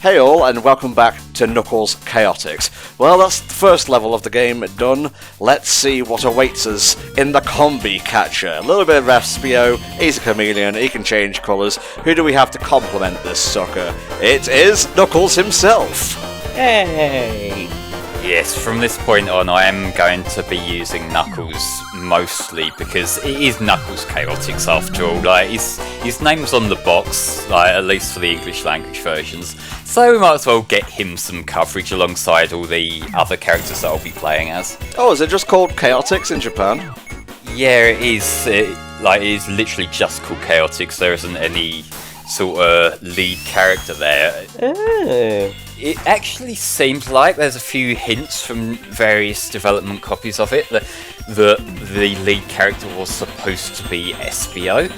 Hey all, and welcome back to Knuckles Chaotix. Well, that's the first level of the game done. Let's see what awaits us in the Combi Catcher. A little bit of Espio, he's a chameleon, he can change colours. Who do we have to complement this sucker? It is Knuckles himself! Hey! Yes, from this point on I am going to be using Knuckles mostly because it is Knuckles Chaotix after all. Like, his name's on the box, like, at least for the English language versions, so we might as well get him some coverage alongside all the other characters that I'll be playing as. Oh, is it just called Chaotix in Japan? Yeah, it is. It is literally just called Chaotix. There isn't any sort of lead character there. Oh. It actually seems like there's a few hints from various development copies of it that the lead character was supposed to be Espio.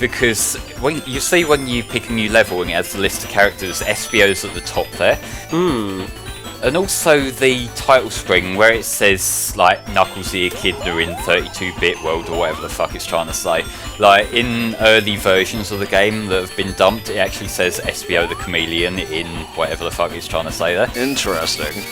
Because when you pick a new level and it has the list of characters, Espio's at the top there. And also the title screen where it says, like, Knuckles the Echidna in 32-bit world or whatever the fuck it's trying to say. Like, in early versions of the game that have been dumped, it actually says Espio the Chameleon in whatever the fuck it's trying to say there. Interesting.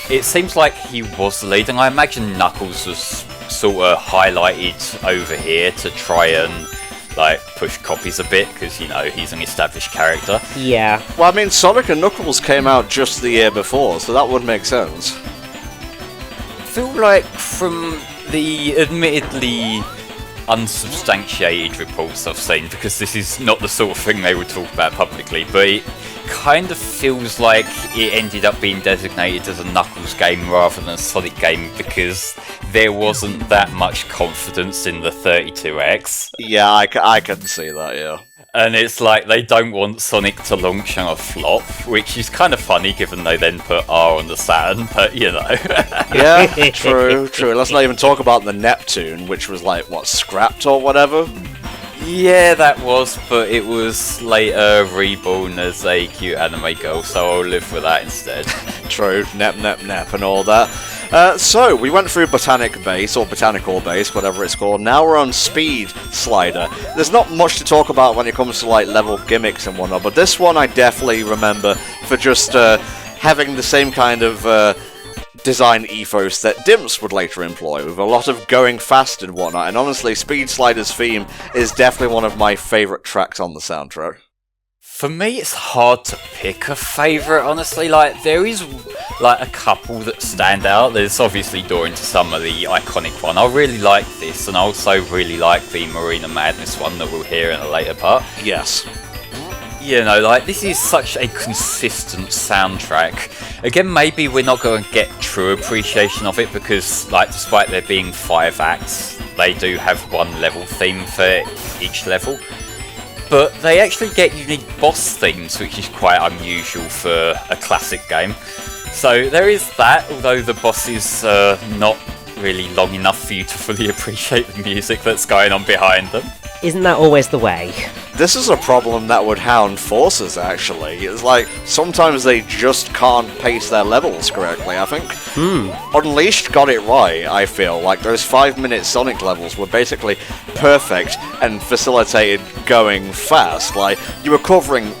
It seems like he was the lead, and I imagine Knuckles was sort of highlighted over here to try and, like, push copies a bit, because, you know, he's an established character. Yeah. Well, I mean, Sonic and Knuckles came out just the year before, so that would make sense. I feel like from the admittedly unsubstantiated reports I've seen, because this is not the sort of thing they would talk about publicly, but it kind of feels like it ended up being designated as a Knuckles game rather than a Sonic game because there wasn't that much confidence in the 32X. Yeah, I can see that, yeah. And it's like they don't want Sonic to launch on a flop, which is kind of funny given they then put R on the Saturn, but you know. Yeah, true. Let's not even talk about the Neptune, which was like, what, scrapped or whatever? Yeah, that was, but it was later reborn as a cute anime girl, so I'll live with that instead. True, nep and all that. So, we went through Botanic Base, or Botanical Base, whatever it's called. Now we're on Speed Slider. There's not much to talk about when it comes to, like, level gimmicks and whatnot, but this one I definitely remember for just having the same kind of design ethos that Dimps would later employ, with a lot of going fast and whatnot, and honestly, Speed Slider's theme is definitely one of my favourite tracks on the soundtrack. For me, it's hard to pick a favourite, honestly. Like, there is, like, a couple that stand out. There's obviously Door into Summer, the iconic one. I really like this, and I also really like the Marina Madness one that we'll hear in a later part. Yes. You know, like, this is such a consistent soundtrack. Again, maybe we're not going to get true appreciation of it because, like, despite there being 5 acts, they do have one level theme for each level. But they actually get unique boss themes, which is quite unusual for a classic game. So there is that, although the bosses are not really long enough for you to fully appreciate the music that's going on behind them. Isn't that always the way? This is a problem that would hound Forces, actually. It's like, sometimes they just can't pace their levels correctly, I think. Unleashed got it right, I feel. Like, those 5-minute Sonic levels were basically perfect and facilitated going fast. Like, you were covering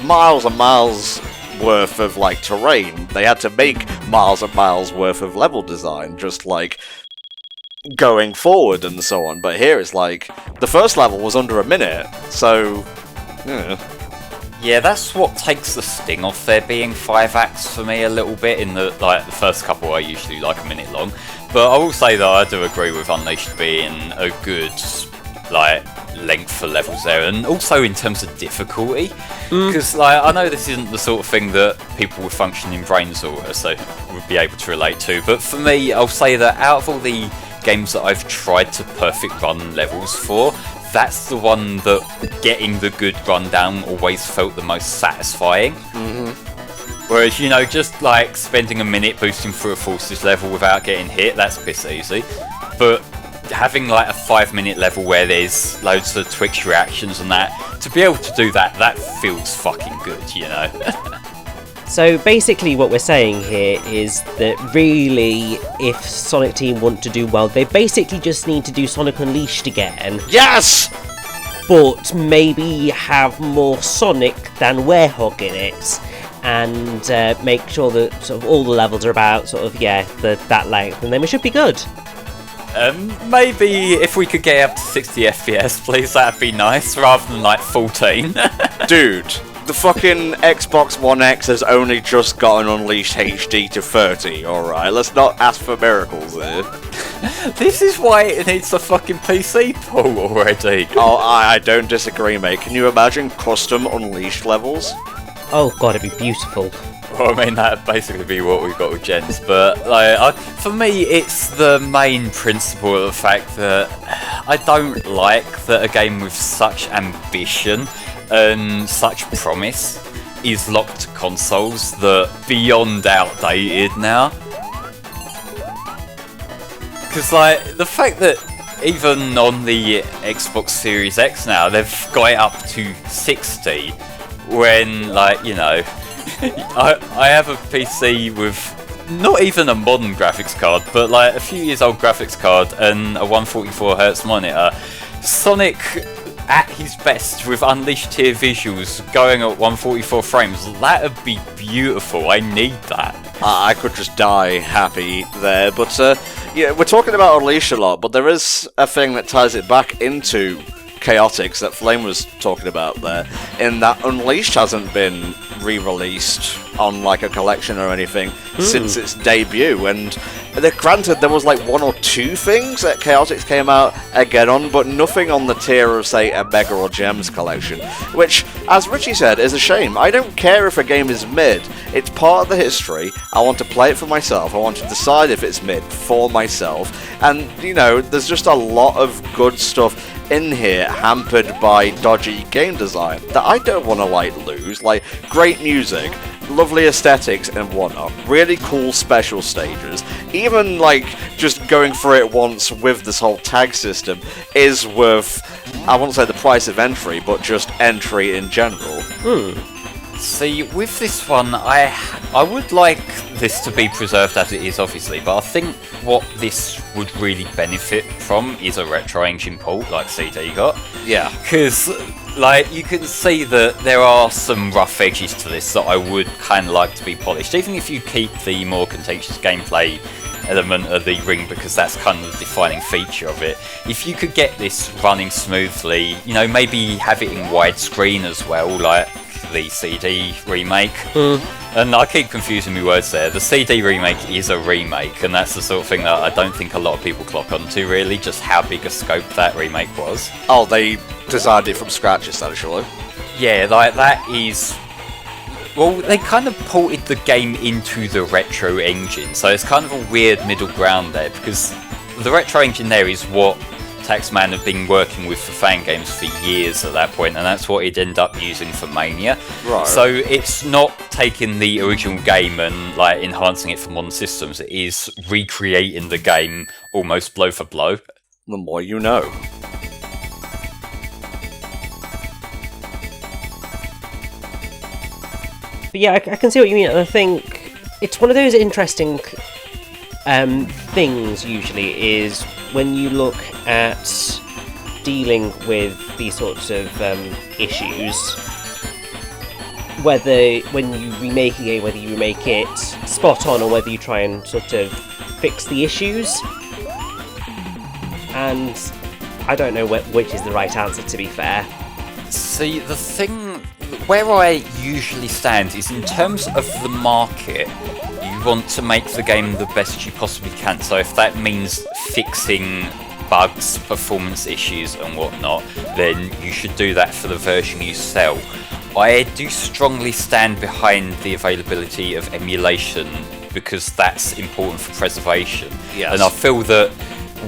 miles and miles worth of, like, terrain. They had to make miles and miles worth of level design, just, like, going forward and so on, but here it's like, the first level was under a minute, so, Yeah, that's what takes the sting off there being 5 acts for me a little bit. In the first couple are usually like a minute long, but I will say that I do agree with Unleashed being a good, like, length for levels there, and also in terms of difficulty, because like, I know this isn't the sort of thing that people with functioning brains or so would be able to relate to, but for me, I'll say that out of all the games that I've tried to perfect run levels for, that's the one that getting the good rundown always felt the most satisfying. Whereas, you know, just like spending a minute boosting through a Forces level without getting hit, that's piss easy. But having like a 5-minute level where there's loads of Twitch reactions and that, to be able to do that, that feels fucking good, you know? So basically what we're saying here is that really, if Sonic Team want to do well, they basically just need to do Sonic Unleashed again. yes! But maybe have more Sonic than Werehog in it. and make sure that sort of all the levels are about sort of that length, and then we should be good. Maybe if we could get up to 60 FPS, please, that'd be nice, rather than like 14. Dude, the fucking Xbox One X has only just gotten Unleashed HD to 30, alright? Let's not ask for miracles here. This is why it needs a fucking PC pool already. Oh, I don't disagree, mate. Can you imagine custom Unleashed levels? Oh god, it'd be beautiful. Well, I mean, that'd basically be what we've got with gens, but like, for me, it's the main principle of the fact that I don't like that a game with such ambition and such promise is locked to consoles that are beyond outdated now. Because, like, the fact that even on the Xbox Series X now, they've got it up to 60, when, like, you know, I have a PC with not even a modern graphics card, but like a few years old graphics card and a 144Hz monitor. Sonic at his best with Unleashed tier visuals going at 144 frames, that'd be beautiful. I need that. I could just die happy there, but yeah, we're talking about Unleashed a lot, but there is a thing that ties it back into Chaotix that Flame was talking about there, in that Unleashed hasn't been re-released on like a collection or anything since its debut, and granted there was like one or two things that Chaotix came out again on, but nothing on the tier of say a Mega or Gems collection, which, as Richie said, is a shame. I don't care if a game is mid, it's part of the history. I want to play it for myself, I want to decide if it's mid for myself, and you know, there's just a lot of good stuff in here hampered by dodgy game design that I don't want to like lose. Like great music, lovely aesthetics and whatnot, really cool special stages, even like just going through it once with this whole tag system is worth, I won't say the price of entry, but just entry in general. See, with this one, I would like this to be preserved as it is, obviously, but I think what this would really benefit from is a retro engine port like CD got. Yeah. Because, like, you can see that there are some rough edges to this that I would kind of like to be polished, even if you keep the more contentious gameplay element of the ring, because that's kind of the defining feature of it. If you could get this running smoothly, you know, maybe have it in widescreen as well, like the CD remake. And I keep confusing my words there. The CD remake is a remake, and that's the sort of thing that I don't think a lot of people clock onto, really, just how big a scope that remake was. Oh, they designed it from scratch, essentially. Yeah, like, that is... Well, they kind of ported the game into the retro engine, so it's kind of a weird middle ground there, because the retro engine there is what Taxman have been working with for fan games for years at that point, and that's what he'd end up using for Mania. Right. So it's not taking the original game and like enhancing it for modern systems, it is recreating the game almost blow for blow. The more you know. But yeah, I can see what you mean, and I think it's one of those interesting things usually is when you look at dealing with these sorts of issues, whether when you remake a game, whether you remake it spot on or whether you try and sort of fix the issues, and I don't know which is the right answer, to be fair. See, the thing where I usually stand is in terms of the market. You want to make the game the best you possibly can, so if that means fixing bugs, performance issues and whatnot, then you should do that for the version you sell. I do strongly stand behind the availability of emulation because that's important for preservation. Yes. And I feel that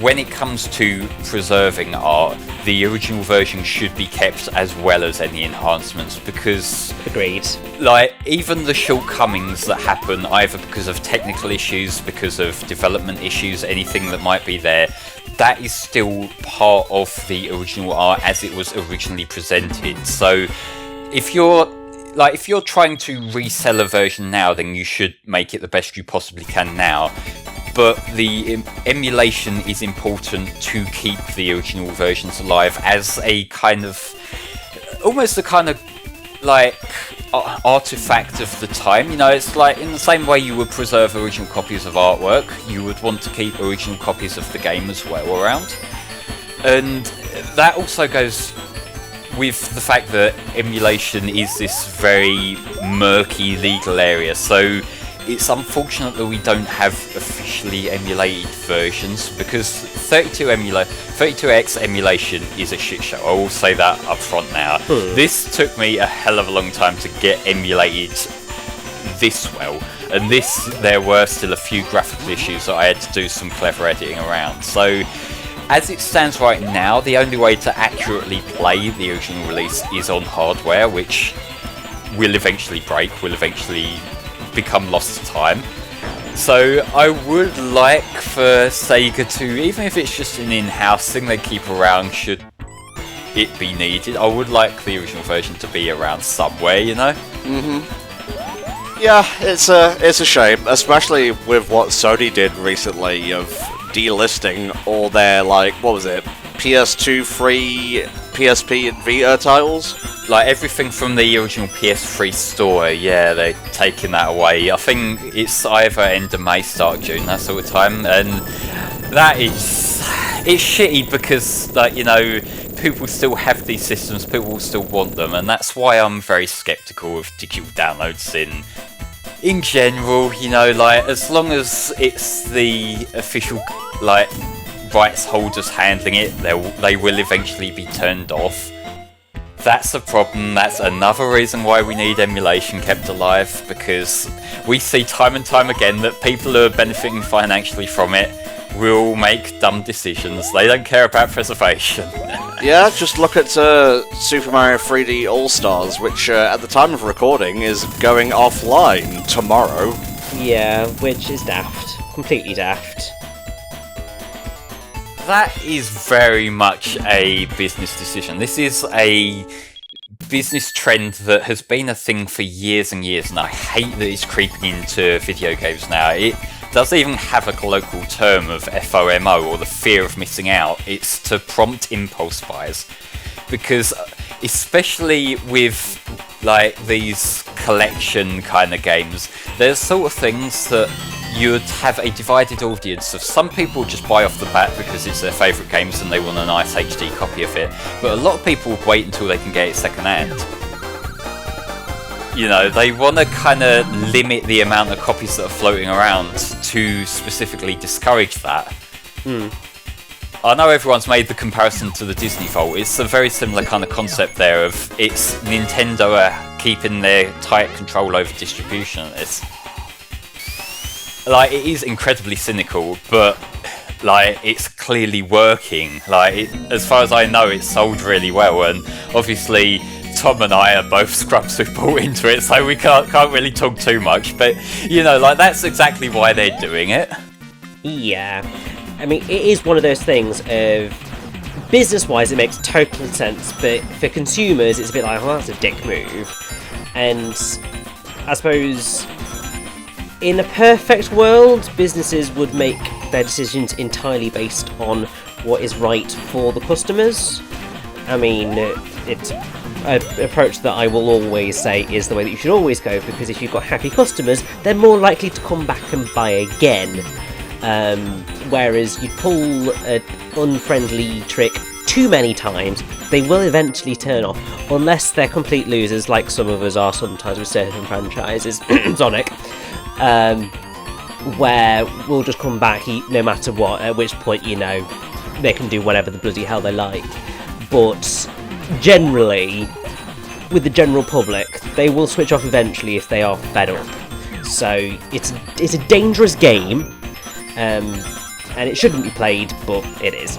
when it comes to preserving art, the original version should be kept as well as any enhancements, because Agreed. like even the shortcomings that happen either because of technical issues, because of development issues, anything that might be there, that is still part of the original art as it was originally presented. So if you're trying to resell a version now, then you should make it the best you possibly can now. But the emulation is important to keep the original versions alive as a kind of, almost a kind of like artifact of the time. You know, it's like in the same way you would preserve original copies of artwork, you would want to keep original copies of the game as well around. And that also goes with the fact that emulation is this very murky legal area, so it's unfortunate that we don't have officially emulated versions, because 32X emulation is a shit show. I will say that up front now. This took me a hell of a long time to get emulated this well, and there were still a few graphical issues that I had to do some clever editing around. So as it stands right now, the only way to accurately play the original release is on hardware, which will eventually break, will eventually become lost to time. So I would like for Sega to, even if it's just an in-house thing they keep around should it be needed, I would like the original version to be around somewhere, you know? Yeah, it's a shame, especially with what Sony did recently of delisting all their, like, what was it, PS2 free PSP and Vita titles? Like everything from the original PS3 store, yeah, they're taking that away. I think it's either end of May, start of June, that sort of time, and that is... it's shitty because, like, you know, people still have these systems, people still want them, and that's why I'm very skeptical of digital downloads in general, you know, like, as long as it's the official, like, rights holders handling it, they will eventually be turned off. That's a problem. That's another reason why we need emulation kept alive, because we see time and time again that people who are benefiting financially from it will make dumb decisions. They don't care about preservation. Yeah, just look at Super Mario 3D All-Stars, which at the time of recording is going offline tomorrow. Yeah, which is daft. Completely daft. That is very much a business decision. This is a business trend that has been a thing for years and years, and I hate that it's creeping into video games now. It does even have a colloquial term of FOMO, or the fear of missing out. It's to prompt impulse buys, because especially with like these collection kind of games, there's sort of things that you'd have a divided audience of. Some people just buy off the bat because it's their favourite games and they want a nice HD copy of it, but a lot of people wait until they can get it second hand. You know, they want to kind of limit the amount of copies that are floating around to specifically discourage that. I know everyone's made the comparison to the Disney Vault. It's a very similar kind of concept there of it's Nintendo keeping their tight control over distribution of this. Like, it is incredibly cynical, but like, it's clearly working. Like, as far as I know, it's sold really well, and obviously Tom and I are both scrubs who bought into it, so we can't really talk too much, but you know, like, that's exactly why they're doing it. Yeah, I mean, it is one of those things of, business-wise it makes total sense, but for consumers it's a bit like, well, that's a dick move. And I suppose in a perfect world, businesses would make their decisions entirely based on what is right for the customers. I mean, it's an approach that I will always say is the way that you should always go, because if you've got happy customers, they're more likely to come back and buy again. Whereas you pull an unfriendly trick too many times, they will eventually turn off, unless they're complete losers, like some of us are sometimes with certain franchises, Sonic, where we'll just come back no matter what, at which point, you know, they can do whatever the bloody hell they like. But generally, with the general public, they will switch off eventually if they are fed up. So it's a dangerous game, and it shouldn't be played, but it is.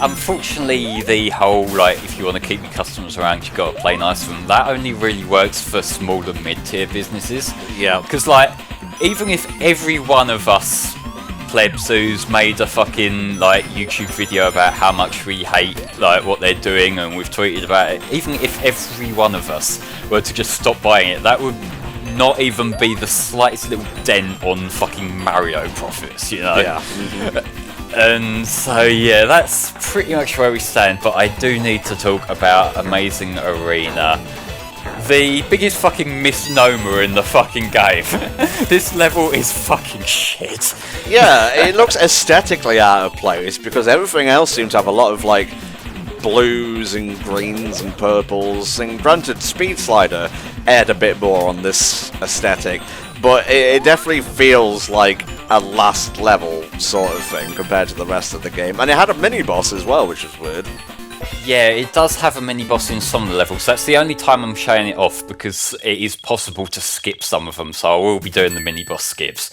Unfortunately, the whole, like, if you want to keep your customers around, you've got to play nice for them, that only really works for small and mid-tier businesses. Yeah. Because, like, even if every one of us plebs who's made a fucking, like, YouTube video about how much we hate, like, what they're doing, and we've tweeted about it, even if every one of us were to just stop buying it, that would not even be the slightest little dent on fucking Mario profits, you know? Yeah. And so, yeah, that's pretty much where we stand, but I do need to talk about Amazing Arena. the biggest fucking misnomer in the fucking game. This level is fucking shit. Yeah, it looks aesthetically out of place because everything else seems to have a lot of like blues and greens and purples. And granted, Speed Slider aired a bit more on this aesthetic, but it definitely feels like a last level sort of thing compared to the rest of the game. And it had a mini boss as well, which is weird. Yeah, it does have a mini-boss in some of the levels. That's the only time I'm showing it off, because it is possible to skip some of them, so I will be doing the mini-boss skips.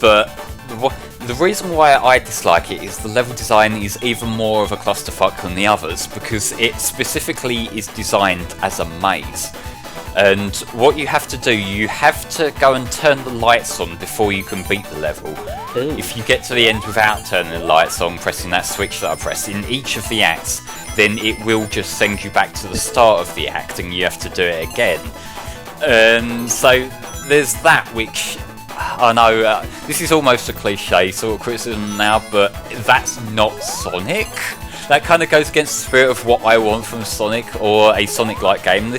But the reason why I dislike it is the level design is even more of a clusterfuck than the others, because it specifically is designed as a maze. And what you have to do, you have to go and turn the lights on before you can beat the level. Ooh. If you get to the end without turning the lights on, pressing that switch that I pressed in each of the acts, then it will just send you back to the start of the act and you have to do it again. So there's that, which I know this is almost a cliche sort of criticism now, but that's not Sonic. That kind of goes against the spirit of what I want from Sonic or a Sonic-like game.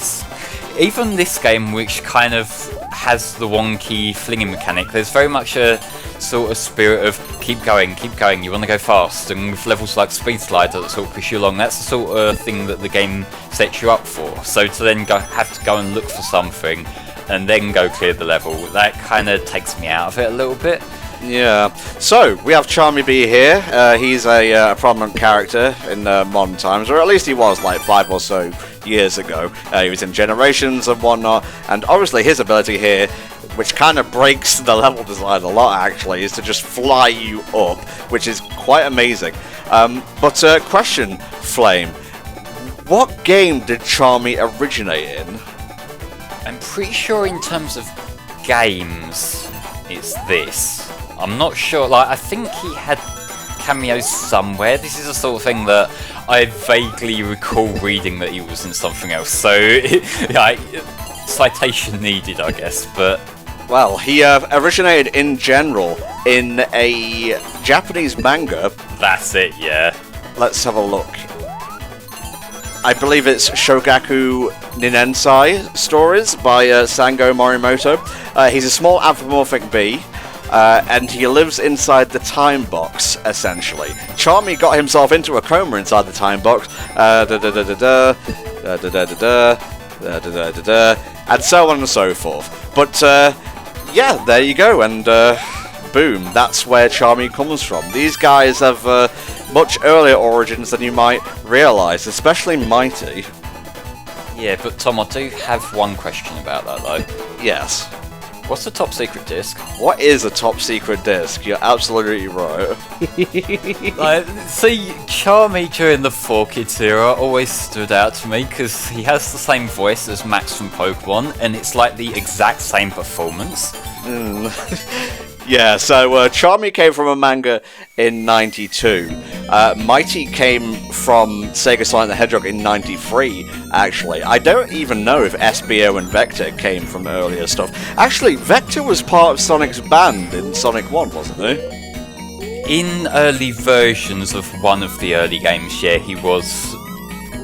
Even this game, which kind of has the wonky flinging mechanic, there's very much a sort of spirit of keep going, you want to go fast, and with levels like Speed Slider that sort of push you along, that's the sort of thing that the game sets you up for. So to then have to go and look for something and then go clear the level, that kind of takes me out of it a little bit. Yeah, so we have Charmy B here. He's a prominent character in modern times, or at least he was like 5 or so years ago. He was in Generations and whatnot, and obviously his ability here, which kind of breaks the level design a lot actually, is to just fly you up, which is quite amazing. But question, Flame, what game did Charmy originate in? I'm pretty sure in terms of games, it's this. I'm not sure, like, I think he had cameos somewhere. This is the sort of thing that I vaguely recall reading that he was in something else, so, yeah, citation needed, I guess, but... Well, he originated in general in a Japanese manga. That's it, yeah. Let's have a look. I believe it's Shogaku Ninensai Stories by Sango Morimoto. He's a small anthropomorphic bee. And he lives inside the time box, essentially. Charmy got himself into a coma inside the time box, and so on and so forth. But, yeah, there you go, and boom, that's where Charmy comes from. These guys have much earlier origins than you might realise, especially Mighty. Yeah, but Tom, I do have one question about that, though. Yes. What's the top secret disc? What is a top secret disc? You're absolutely right. See, Charmy during the 4Kids era always stood out to me because he has the same voice as Max from Pokemon, and it's like the exact same performance. Yeah, so Charmy came from a manga in 92. Mighty came from Sega Sonic the Hedgehog in 93, actually. I don't even know if SBO and Vector came from earlier stuff. Actually, Vector was part of Sonic's band in Sonic 1, wasn't he? In early versions of one of the early games, yeah, he was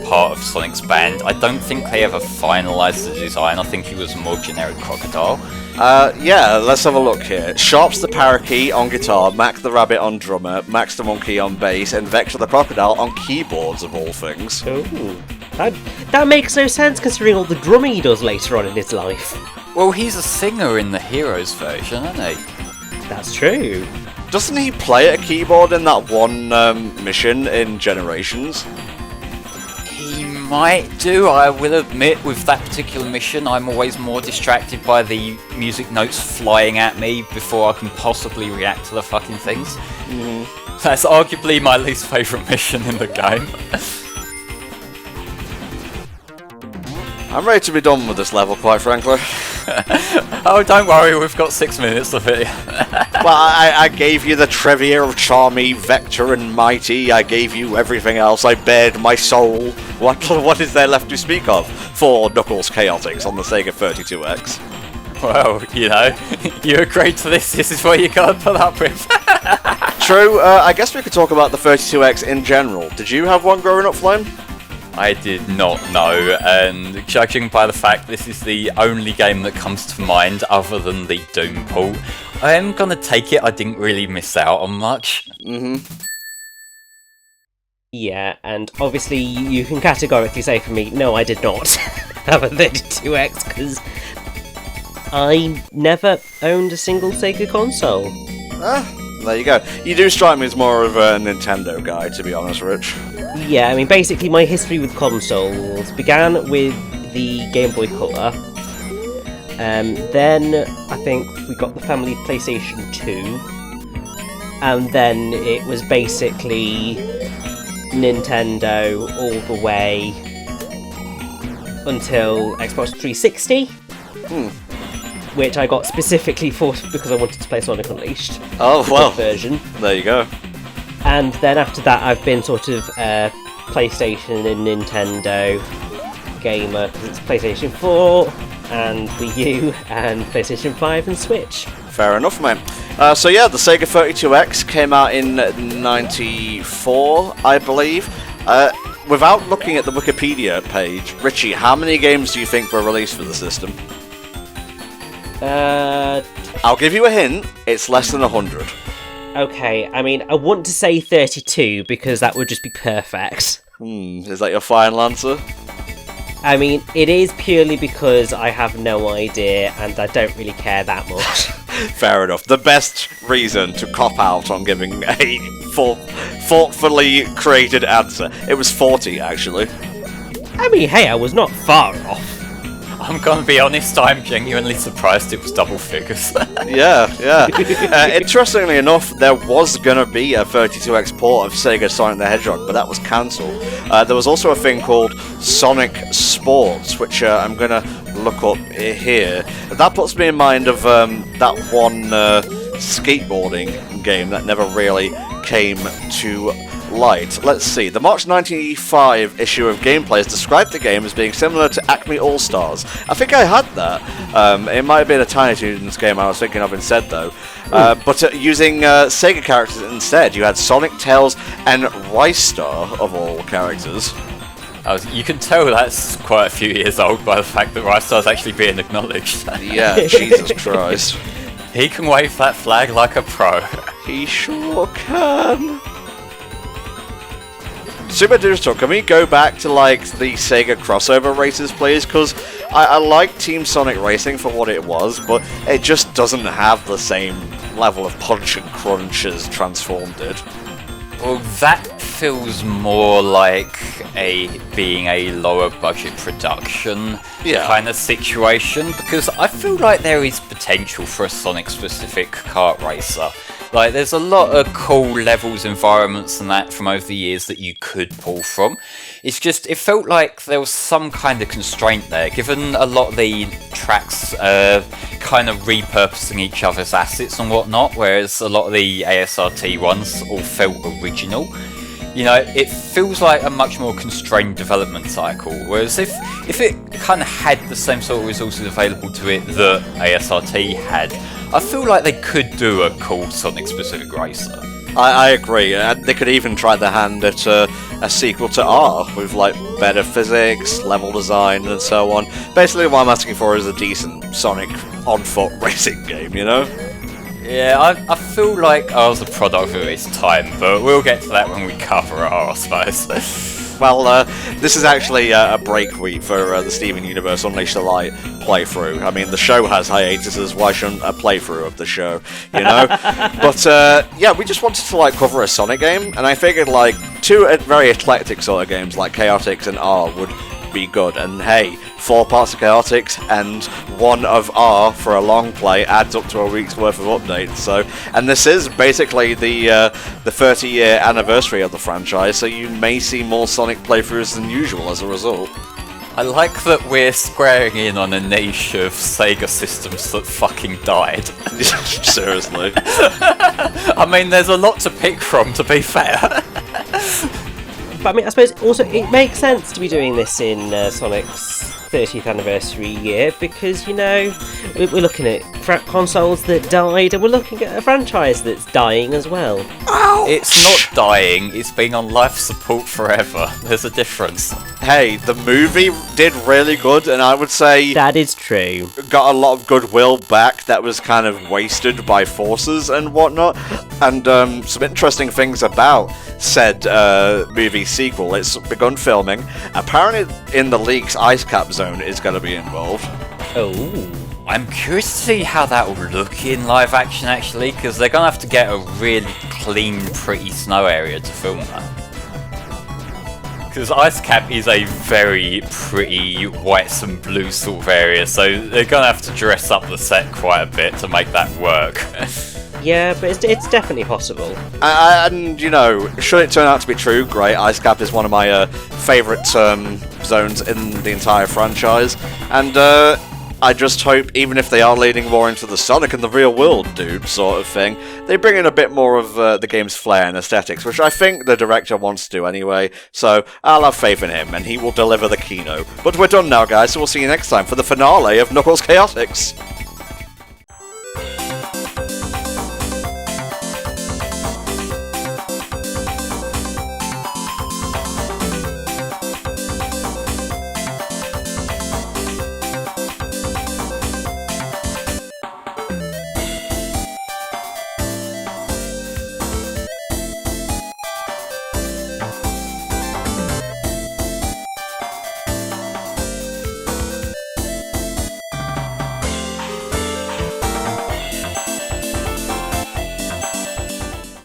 part of Sonic's band. I don't think they ever finalised the design. I think he was a more generic crocodile. Yeah, let's have a look here. Sharps the Parakeet on guitar, Mac the Rabbit on drummer, Max the Monkey on bass, and Vector the Crocodile on keyboards, of all things. Ooh. That makes no sense considering all the drumming he does later on in his life. Well, he's a singer in the Heroes version, isn't he? That's true. Doesn't he play a keyboard in that one mission in Generations? He might do. I will admit, with that particular mission, I'm always more distracted by the music notes flying at me before I can possibly react to the fucking things. Mm-hmm. That's arguably my least favourite mission in the game. I'm ready to be done with this level, quite frankly. Oh, don't worry, we've got 6 minutes of it. Well, I gave you the trivia of Charmy, Vector, and Mighty. I gave you everything else. I bared my soul. What is there left to speak of for Knuckles Chaotix on the Sega 32X? Well, you know, you agreed to this. This is what you got to put up with. True. I guess we could talk about the 32X in general. Did you have one growing up, Flame? I did not know, and judging by the fact this is the only game that comes to mind other than the Doom port, I am gonna take it I didn't really miss out on much. Yeah, and obviously you can categorically say for me, no, I did not have a 32X, because I never owned a single Sega console. There you go. You do strike me as more of a Nintendo guy, to be honest, Rich. Yeah, I mean, basically my history with consoles began with the Game Boy Color. Then I think we got the family PlayStation 2. And then it was basically Nintendo all the way until Xbox 360. Which I got specifically because I wanted to play Sonic Unleashed. Oh, well. Version. There you go. And then after that, I've been sort of PlayStation and Nintendo gamer, because it's PlayStation 4 and Wii U and PlayStation 5 and Switch. Fair enough, mate. So yeah, the Sega 32X came out in '94, I believe. Without looking at the Wikipedia page, Richie, how many games do you think were released for the system? I'll give you a hint. It's less than 100. Okay, I mean, I want to say 32 because that would just be perfect. Is that your final answer? I mean, it is purely because I have no idea and I don't really care that much. Fair enough. The best reason to cop out on giving a thoughtfully created answer. It was 40, actually. I mean, hey, I was not far off. I'm gonna be honest, I'm genuinely surprised it was double figures. Yeah. Interestingly enough, there was gonna be a 32X port of Sega Sonic the Hedgehog, but that was cancelled. There was also a thing called Sonic Sports, which I'm gonna look up here. That puts me in mind of that one skateboarding game that never really came to light. Let's see. The March 1985 issue of Gameplays described the game as being similar to Acme All-Stars. I think I had that. It might have been a Tiny Toons game I was thinking of instead, though. But using Sega characters instead, you had Sonic, Tails, and Rice Star, of all characters. You can tell that's quite a few years old by the fact that Rice Star's actually being acknowledged. Yeah, Jesus Christ. He can wave that flag like a pro. He sure can. Super Digital, can we go back to like the Sega crossover races, please? Because I like Team Sonic Racing for what it was, but it just doesn't have the same level of punch and crunch as Transform did. Well, that feels more like being a lower budget production kind of situation, because I feel like there is potential for a Sonic specific kart racer. Like, there's a lot of cool levels, environments and that from over the years that you could pull from. It's just, it felt like there was some kind of constraint there, given a lot of the tracks kind of repurposing each other's assets and whatnot, whereas a lot of the ASRT ones all felt original. You know, it feels like a much more constrained development cycle, whereas if it kind of had the same sort of resources available to it that ASRT had, I feel like they could do a cool Sonic-specific racer. I agree, and they could even try their hand at a sequel to R, with like better physics, level design, and so on. Basically what I'm asking for is a decent Sonic on-foot racing game, you know? Yeah, I feel like R's a product of its time, but we'll get to that when we cover R, I suppose. Well, this is actually a break week for the Steven Universe Unleash the Light playthrough. I mean, the show has hiatuses, why shouldn't a playthrough of the show, you know? But, yeah, we just wanted to, like, cover a Sonic game, and I figured, like, two very eclectic sort of games like Chaotix and R would be good, and hey, 4 parts of Chaotix and 1 of R for a long play adds up to a week's worth of updates. So, and this is basically the 30-year anniversary of the franchise, so you may see more Sonic playthroughs than usual as a result. I like that we're squaring in on a niche of Sega systems that fucking died. Seriously. I mean, there's a lot to pick from, to be fair. But I mean, I suppose also it makes sense to be doing this in Sonic's 30th anniversary year, because, you know, we're looking at consoles that died, and we're looking at a franchise that's dying as well. It's not dying, it's been on life support forever. There's a difference. Hey, the movie did really good, and I would say That is true. got a lot of goodwill back that was kind of wasted by forces and whatnot. And some interesting things about said movie sequel. It's begun filming. Apparently, in the leaks, Ice Cap Zone is going to be involved. Oh. I'm curious to see how that will look in live action, actually, because they're going to have to get a really clean, pretty snow area to film that. Because Ice Cap is a very pretty whites and blues sort of area, so they're going to have to dress up the set quite a bit to make that work. Yeah, but it's definitely possible. And, you know, should it turn out to be true, great. Ice Cap is one of my favourite zones in the entire franchise. And I just hope, even if they are leaning more into the Sonic and the real world dude sort of thing, they bring in a bit more of the game's flair and aesthetics, which I think the director wants to do anyway. So I'll have faith in him, and he will deliver the keynote. But we're done now, guys, so we'll see you next time for the finale of Knuckles Chaotix.